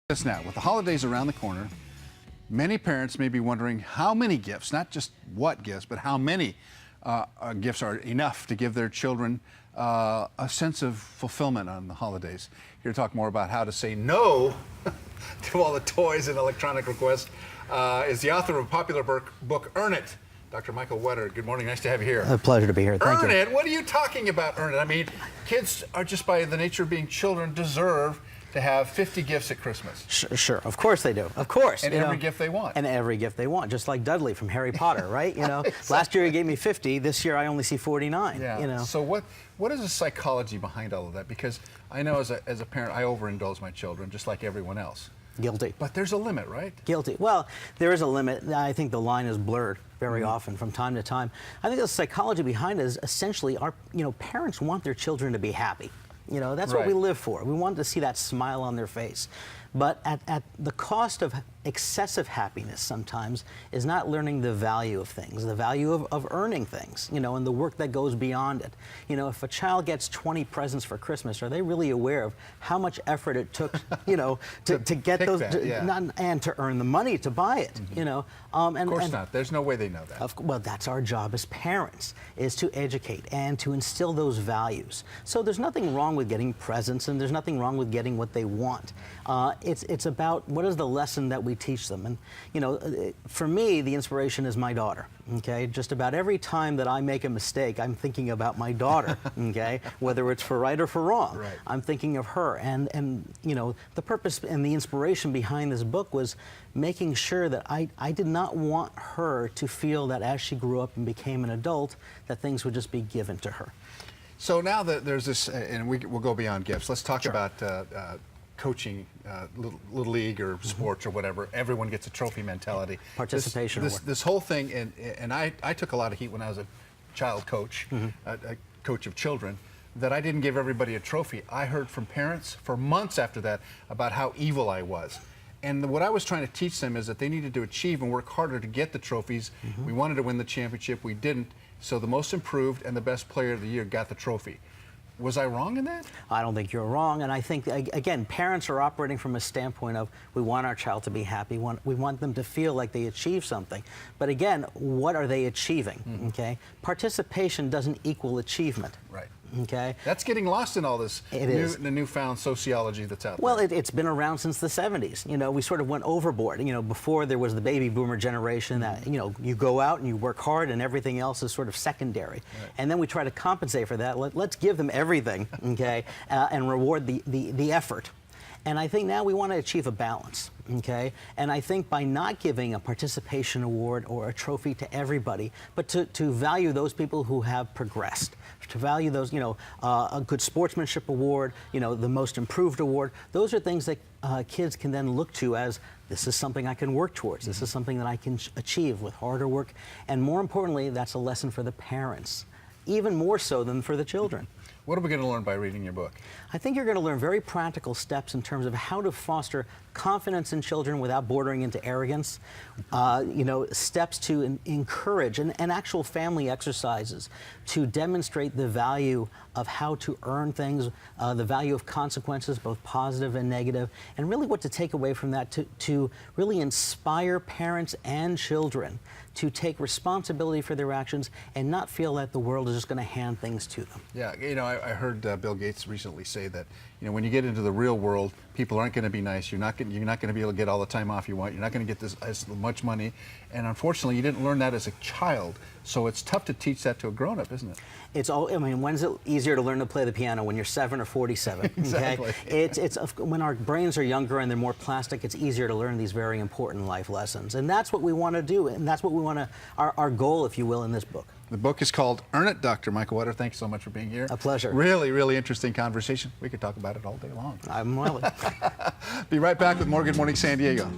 This now, with the holidays around the corner, many parents may be wondering how many gifts, not just what gifts, but how many gifts are enough to give their children a sense of fulfillment on the holidays. Here to talk more about how to say no to all the toys and electronic requests is the author of a popular book, Earn It, Dr. Michael Wetter. Good morning, nice to have you here. A pleasure to be here, thank you. Earn It? What are you talking about, Earn It? I mean, kids are just by the nature of being children deserve to have 50 gifts at Christmas. Sure, of course they do, of course. And every gift they want. And every gift they want, just like Dudley from Harry Potter, right? You know, Exactly. Last year he gave me 50, this year I only see 49, Yeah. you know. So what is the psychology behind all of that? Because I know as a parent, I overindulge my children just like everyone else. Guilty. But there's a limit, right? Guilty. Well, there is a limit. I think the line is blurred very often from time to time. I think the psychology behind it is essentially parents want their children to be happy. You know, that's what we live for. We want to see that smile on their face. But at the cost of excessive happiness sometimes is not learning the value of things, the value of earning things, you know, and the work that goes beyond it. You know, if a child gets 20 presents for Christmas, are they really aware of how much effort it took, you know, to get those, and to earn the money to buy it, you know? Of course not. There's no way they know that. Well, that's our job as parents, is to educate and to instill those values. So there's nothing wrong with getting presents, and there's nothing wrong with getting what they want. It's about what is the lesson that we teach them. And, you know, for me, the inspiration is my daughter, okay? Just about every time that I make a mistake, I'm thinking about my daughter, okay? Whether it's for right or for wrong, I'm thinking of her. And you know, the purpose and the inspiration behind this book was making sure that I did not want her to feel that as she grew up and became an adult, that things would just be given to her. So now that there's this, and we'll go beyond gifts, let's talk about coaching, little league or sports or whatever. Everyone gets a trophy mentality. Participation. This whole thing, and I took a lot of heat when I was a child coach, a coach of children, that I didn't give everybody a trophy. I heard from parents for months after that about how evil I was. And what I was trying to teach them is that they needed to achieve and work harder to get the trophies. We wanted to win the championship, we didn't. So the most improved and the best player of the year got the trophy. Was I wrong in that? I don't think you're wrong, and I think, again, parents are operating from a standpoint of we want our child to be happy, we want them to feel like they achieved something. But again, what are they achieving, okay? Participation doesn't equal achievement. Right. Okay. That's getting lost in all this the newfound sociology that's out there. Well, it's been around since the 70s. You know, we sort of went overboard. You know, before there was the baby boomer generation that, you know, you go out and you work hard and everything else is sort of secondary. And then we try to compensate for that. Let's give them everything, okay, and reward the effort. And I think now we want to achieve a balance, okay? And I think by not giving a participation award or a trophy to everybody, but to value those people who have progressed, to value those, you know, a good sportsmanship award, you know, the most improved award, those are things that kids can then look to as, this is something I can work towards, this is something that I can achieve with harder work, and more importantly, that's a lesson for the parents, even more so than for the children. What are we going to learn by reading your book? I think you're going to learn very practical steps in terms of how to foster confidence in children without bordering into arrogance, you know, steps to encourage and actual family exercises to demonstrate the value of how to earn things, the value of consequences, both positive and negative, and really what to take away from that to really inspire parents and children to take responsibility for their actions and not feel that the world is just going to hand things to them. Yeah, you know, I heard Bill Gates recently say that, you know, when you get into the real world, people aren't going to be nice. You're not going to be able to get all the time off you want. You're not going to get as much money. And unfortunately, you didn't learn that as a child. So it's tough to teach that to a grown-up, isn't it? It's all, I mean, when's it easier to learn to play the piano? When you're 7 or 47? Exactly. Okay? It's when our brains are younger and they're more plastic, it's easier to learn these very important life lessons. And that's what we want to do. And that's what we want to, our goal, if you will, in this book. The book is called Earn It, Dr. Michael Wetter. Thanks so much for being here. A pleasure. Really, really interesting conversation. We could talk about it all day long. I'm willing. Be right back with more Good Morning San Diego.